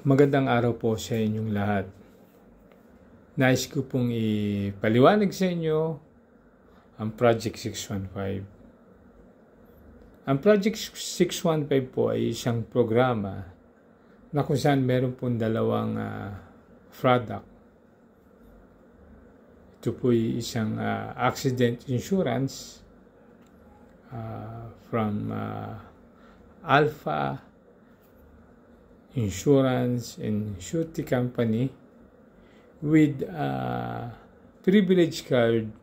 Magandang araw po sa inyong lahat. Nais ko pong ipaliwanag sa inyo ang Project 615. Ang Project 615 po ay isang programa na kung saan meron pong dalawang product. Ito po ay isang accident insurance from Alpha Insurance and Surety Company with a privilege card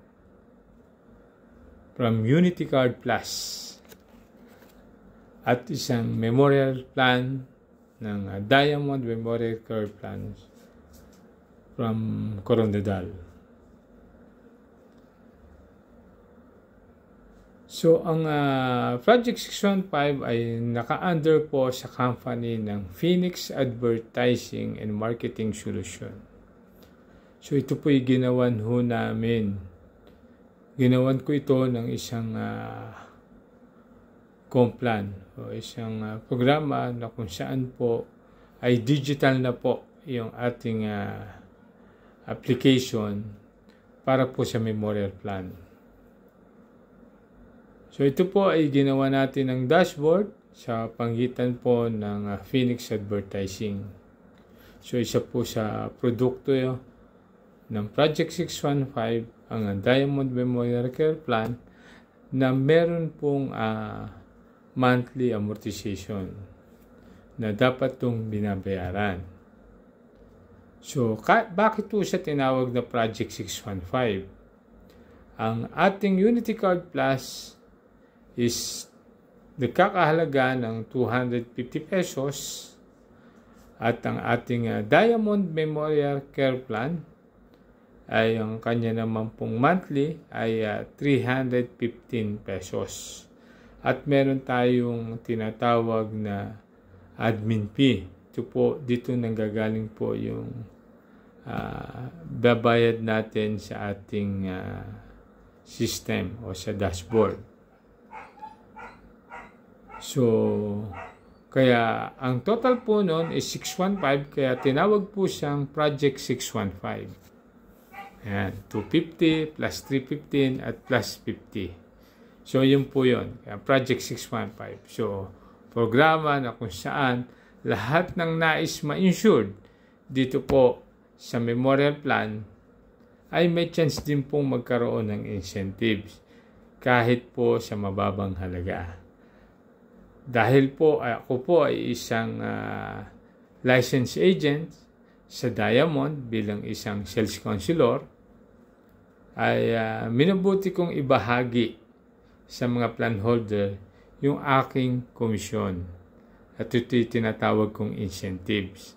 from Unity Card Plus at isang memorial plan ng Diamond Memorial Card Plan from Corondedal. So, ang Project 615 ay naka-under po sa company ng Phoenix Advertising and Marketing Solution. So, ito po ay ginawan ho namin. Ginawan ko ito ng isang complan o isang programa na kung saan po ay digital na po yung ating application para po sa memorial plan. So, ito po ay ginawa natin ng dashboard sa pagitan po ng Phoenix Advertising. So, isa po sa produkto ng Project 615, ang Diamond Memorial Care Plan, na meron pong monthly amortization na dapat itong binabayaran. So, bakit po siya tinawag na Project 615? Ang ating Unity Card Plus is nagkakahalaga ng 250 pesos at ang ating Diamond Memorial Care Plan ay ang kanya naman pong monthly ay 315 pesos. At meron tayong tinatawag na admin fee. Ito po, dito nanggagaling po yung babayad natin sa ating system o sa dashboard. So, kaya ang total po nun is 615, kaya tinawag po siyang Project 615. Ayan, 250 plus 315 at plus 50. So, yun po yun, kaya Project 615. So, programa na kung saan lahat ng nais ma-insured dito po sa memorial plan ay may chance din pong magkaroon ng incentives kahit po sa mababang halaga. Dahil po ako po ay isang licensed agent sa Diamond bilang isang sales counselor, ay minabuti kong ibahagi sa mga plan holder yung aking komisyon. At ito'y tinatawag kong incentives.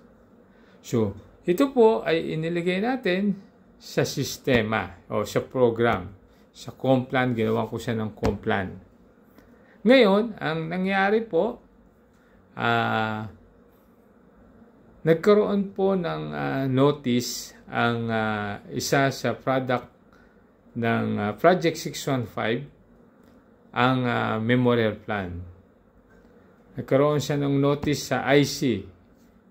So, ito po ay iniligay natin sa sistema o sa program. Sa Complan, ginawa ko siya ng Complan. Ngayon, ang nangyari po, nagkaroon po ng notice ang isa sa product ng Project 615, ang memorial plan. Nagkaroon siya ng notice sa IC,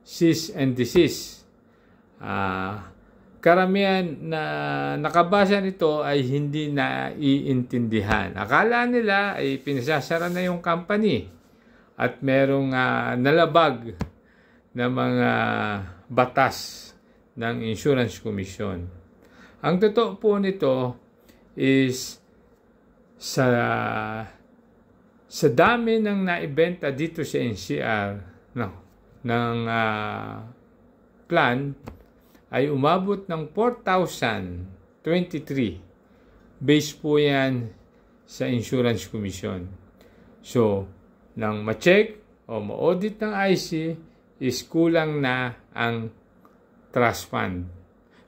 cease and desist. Karamihan na nakabasa nito ay hindi na iintindihan. Akala nila ay pinasasara na yung company at merong nalabag na mga batas ng Insurance Commission. Ang totoo po nito is sa dami ng naibenta dito sa NCR ng plan, ay umabot ng 4,023. Base po yan sa Insurance Commission. So, nang ma-check o ma-audit ng IC, is kulang na ang trust fund.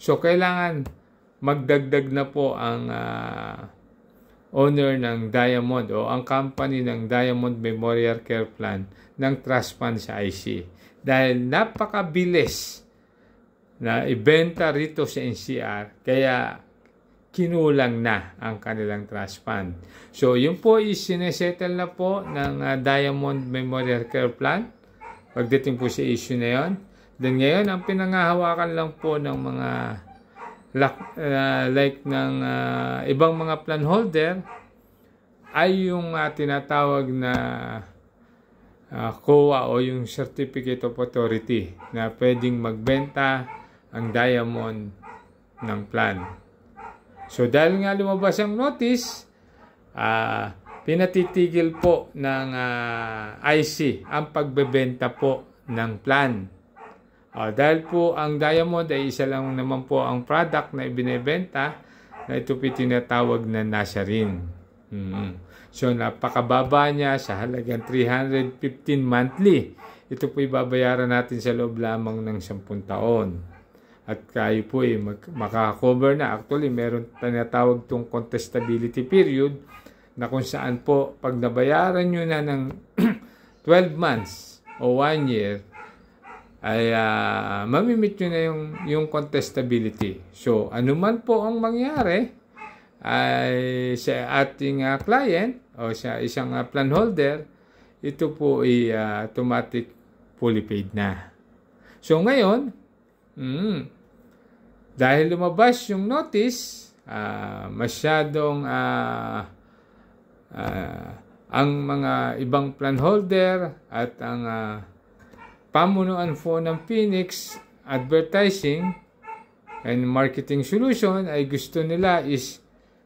So, kailangan magdagdag na po ang owner ng Diamond o ang company ng Diamond Memorial Care Plan ng trust fund sa IC. Dahil napakabilis na ibenta rito sa NCR, kaya kinulang na ang kanilang trust fund. So, yun po is sinesettle na po ng Diamond Memorial Care Plan pagdating po sa issue na yon. Then ngayon, ang pinangahawakan lang po ng mga like ng ibang mga plan holder ay yung tinatawag na COA o yung Certificate of Authority na pwedeng magbenta ang diamond ng plan. So dahil nga lumabas ang notice, pinatitigil po ng IC ang pagbebenta po ng plan. Dahil po ang diamond ay isa lang naman po ang product na ibinebenta, na ito po tinatawag na Nazarin. So napakababa niya sa halagang 315 monthly. Ito po ibabayaran natin sa loob lamang ng 10 taon. At kayo po makakover na. Actually, meron tinatawag itong contestability period na kung saan po pag nabayaran nyo na ng 12 months o 1 year, ay mamimit nyo na yung contestability. So, anuman po ang mangyari ay sa ating client o sa isang plan holder, ito po ay automatic fully paid na. So, ngayon, dahil lumabas yung notice, masyadong ang mga ibang plan holder at ang pamunuan po ng Phoenix Advertising and Marketing Solution ay gusto nila is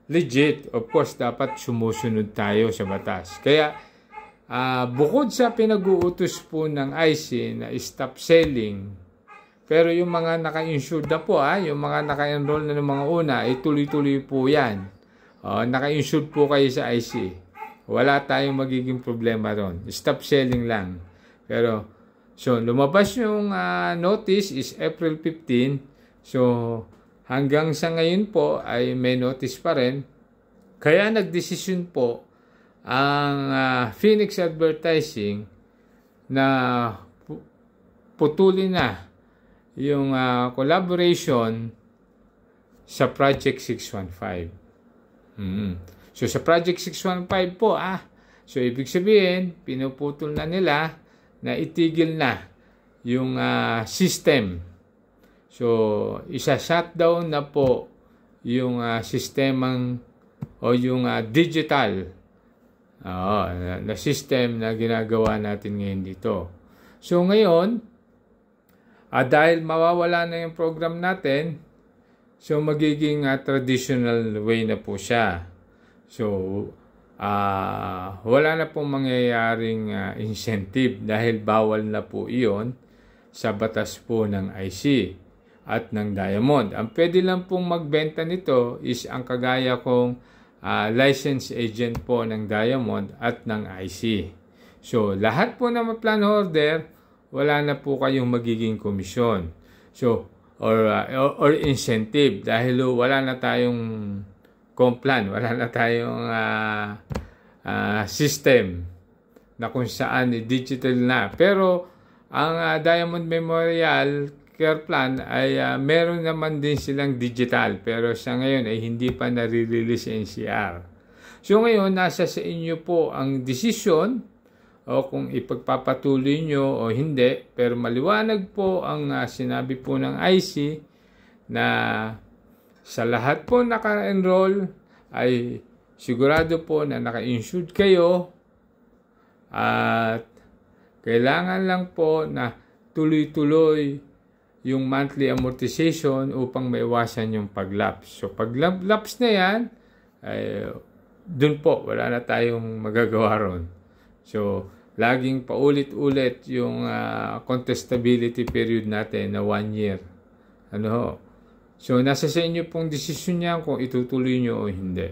legit. Of course, dapat sumusunod tayo sa batas. Kaya, bukod sa pinag-uutos po ng IC na stop selling, pero yung mga naka-insured na po, yung mga naka-enroll na ng mga una, ay tuloy-tuloy po yan. Naka-insured po kayo sa IC. Wala tayong magiging problema ron. Stop selling lang. Pero, so, lumabas yung notice is April 15. So, hanggang sa ngayon po ay may notice pa rin. Kaya nagdesisyon po ang Phoenix Advertising na putulin na yung collaboration sa Project 615. So, sa Project 615 po, so ibig sabihin, pinuputol na nila na itigil na yung system. So, isa-shutdown na po yung sistemang o yung digital na system na ginagawa natin ngayon dito. So, ngayon, dahil mawawala na yung program natin, so magiging traditional way na po siya. So, wala na pong mangyayaring incentive dahil bawal na po iyon sa batas po ng IC at ng Diamond. Ang pwede lang pong magbenta nito is ang kagaya kong license agent po ng Diamond at ng IC. So, lahat po ng plan holder, wala na po kayong magiging komisyon. So, or incentive dahil wala na tayong complan, wala na tayong system na kung saan digital na. Pero ang Diamond Memorial Care Plan ay meron naman din silang digital, pero sa ngayon ay hindi pa nare-release NCR. So ngayon, nasa sa inyo po ang desisyon o kung ipagpapatuloy nyo o hindi, pero maliwanag po ang sinabi po ng IC na sa lahat po naka-enroll ay sigurado po na naka-insured kayo at kailangan lang po na tuloy-tuloy yung monthly amortization upang maiwasan yung pag-lapse. So pag-lapse na yan, ay dun po, wala na tayong magagawa ron. So, laging paulit-ulit yung contestability period natin na 1 year. So, nasa sa inyo pong desisyon niyan kung itutuloy nyo o hindi.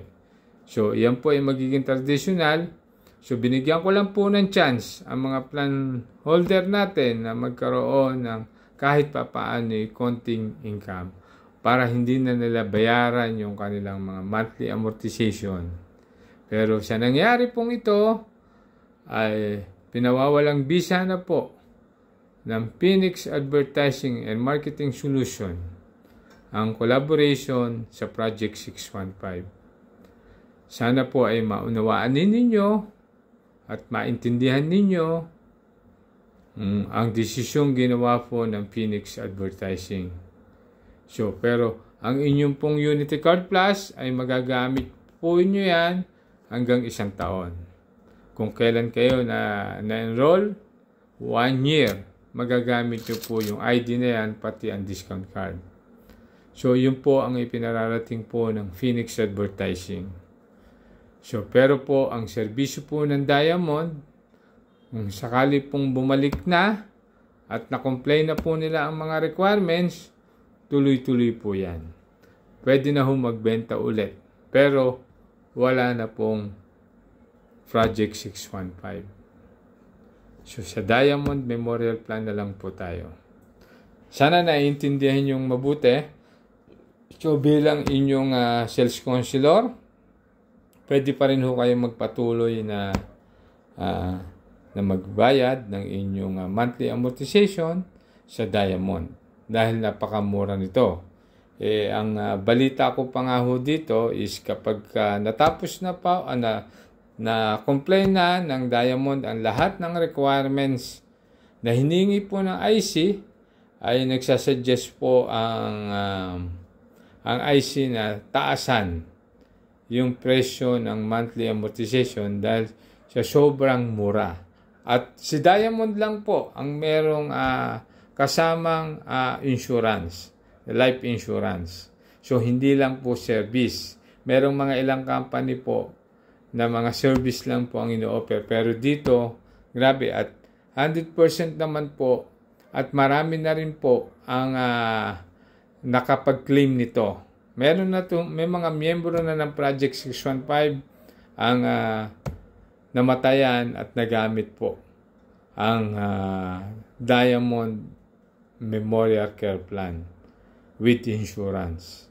So, yan po ay magiging traditional. So, binigyan ko lang po ng chance ang mga plan holder natin na magkaroon ng kahit papaano konting income para hindi na nila bayaran yung kanilang mga monthly amortization. Pero sa nangyari pong ito, ay pinawawalang bisa na po ng Phoenix Advertising and Marketing Solution ang collaboration sa Project 615. Sana po ay maunawaan ninyo at maintindihan ninyo ang desisyong ginawa po ng Phoenix Advertising. So, pero ang inyong pong Unity Card Plus ay magagamit po nyo yan hanggang 1 taon. Kung kailan kayo na-enroll, 1 year, magagamit nyo po yung ID na yan, pati ang discount card. So, yun po ang ipinararating po ng Phoenix Advertising. So, pero po, ang serbisyo po ng Diamond, kung sakali pong bumalik na at na-comply na po nila ang mga requirements, tuloy-tuloy po yan. Pwede na magbenta ulit. Pero, wala na pong Project 615. So, sa Diamond Memorial Plan na lang po tayo. Sana naiintindihan yung mabuti. So, bilang inyong sales counselor, pwede pa rin kayong magpatuloy na magbayad ng inyong monthly amortization sa Diamond dahil napakamura nito. Ang balita ko pa nga dito is kapag natapos na pa na-comply na ng Diamond ang lahat ng requirements na hiningi po ng IC, ay nagsasuggest po ang IC na taasan yung presyo ng monthly amortization dahil sa sobrang mura. At si Diamond lang po ang merong kasamang insurance, life insurance. So, hindi lang po service. Merong mga ilang company po na mga service lang po ang ino-offer. Pero dito, grabe, at 100% naman po at marami na rin po ang nakapag-claim nito. May mga miyembro na ng Project 615 ang namatayan at nagamit po ang Diamond Memorial Care Plan with insurance.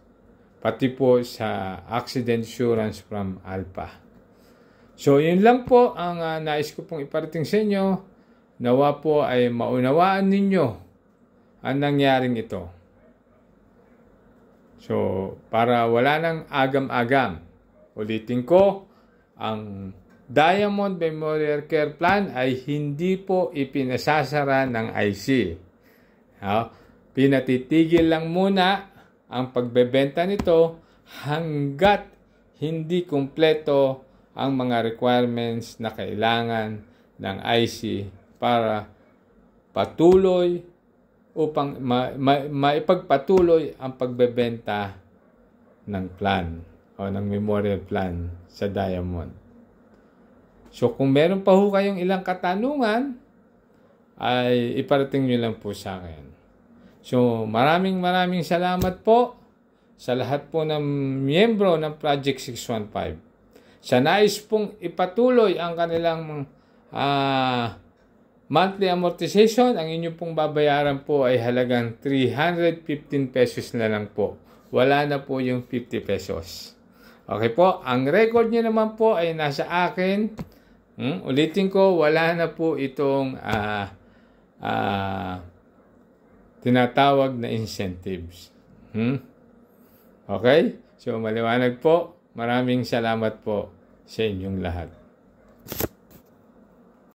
Pati po sa accident insurance from Alpha. So, yun lang po ang nais ko pong iparating sa inyo. Nawa po ay maunawaan ninyo ang nangyaring ito. So, para wala nang agam-agam, ulitin ko, ang Diamond Memorial Care Plan ay hindi po ipinasasara ng IC. Pinatitigil lang muna ang pagbebenta nito hanggat hindi kumpleto ang mga requirements na kailangan ng IC para patuloy upang maipagpatuloy ang pagbebenta ng plan o ng memorial plan sa Diamond. So, kung meron pa kayong ilang katanungan, ay iparating nyo lang po sa akin. So, maraming salamat po sa lahat po ng miyembro ng Project 615. Sa nais pong ipatuloy ang kanilang monthly amortization, ang inyo pong babayaran po ay halagang 315 pesos na lang po. Wala na po yung 50 pesos. Okay po, ang record nyo naman po ay nasa akin. Ulitin ko, wala na po itong tinatawag na incentives. Okay? So, maliwanag po. Maraming salamat po sa inyong lahat.